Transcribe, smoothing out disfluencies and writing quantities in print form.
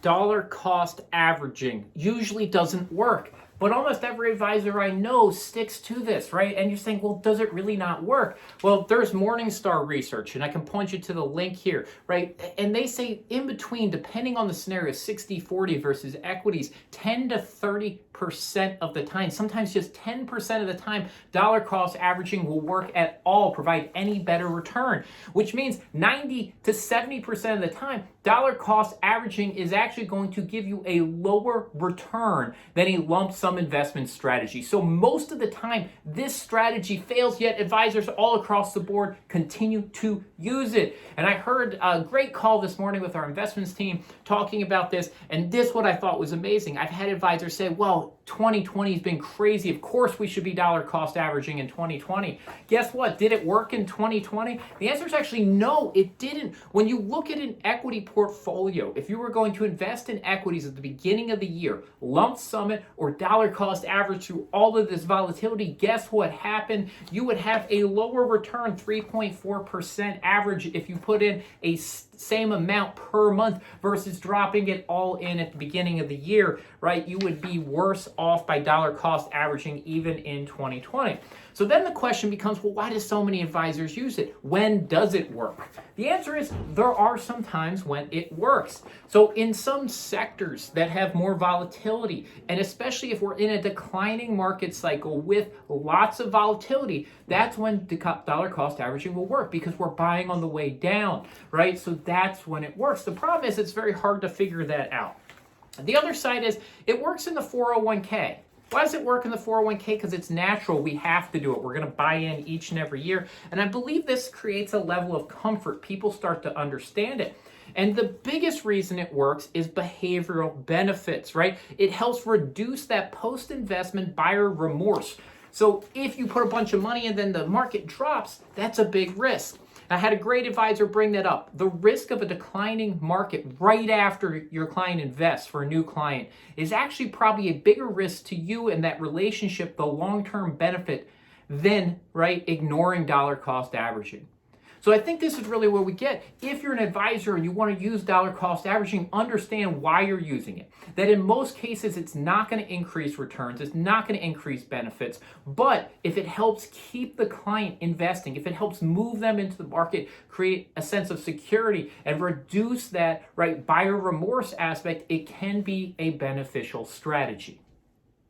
dollar cost averaging usually doesn't work. But almost every advisor I know sticks to this, right? And you're saying, well, does it really not work? Well, there's Morningstar research, and I can point you to the link here, right? And they say in between, depending on the scenario, 60-40 versus equities, 10 to 30% of the time, sometimes just 10% of the time, dollar cost averaging will work at all, provide any better return, which means 90 to 70% of the time, dollar cost averaging is actually going to give you a lower return than a lump sum investment strategy. So most of the time, this strategy fails, yet advisors all across the board continue to use it. And I heard a great call this morning with our investments team talking about this, and this what I thought was amazing. I've had advisors say, well, 2020 has been crazy. Of course we should be dollar cost averaging in 2020. Guess what? Did it work in 2020? The answer is actually no, it didn't. When you look at an equity portfolio, if you were going to invest in equities at the beginning of the year, lump sum it or dollar cost average through all of this volatility, guess what happened? You would have a lower return, 3.4% average, if you put in a same amount per month versus dropping it all in at the beginning of the year, right? You would be worse off by dollar cost averaging even in 2020. So then the question becomes, well, why do so many advisors use it? When does it work? The answer is there are some times when it works. So in some sectors that have more volatility, and especially if we're in a declining market cycle with lots of volatility, that's when the dollar cost averaging will work because we're buying on the way down, right? So that's when it works. The problem is it's very hard to figure that out. The other side is it works in the 401k. Why does it work in the 401k? Because it's natural. We have to do it. We're going to buy in each and every year. And I believe this creates a level of comfort. People start to understand it. And the biggest reason it works is behavioral benefits, right? It helps reduce that post-investment buyer remorse. So if you put a bunch of money and then the market drops, that's a big risk. I had a great advisor bring that up. The risk of a declining market right after your client invests for a new client is actually probably a bigger risk to you and that relationship, the long-term benefit, than, right, ignoring dollar cost averaging. So I think this is really what we get. If you're an advisor and you want to use dollar cost averaging, understand why you're using it. That in most cases, it's not going to increase returns. It's not going to increase benefits. But if it helps keep the client investing, if it helps move them into the market, create a sense of security and reduce that, right, buyer remorse aspect, it can be a beneficial strategy.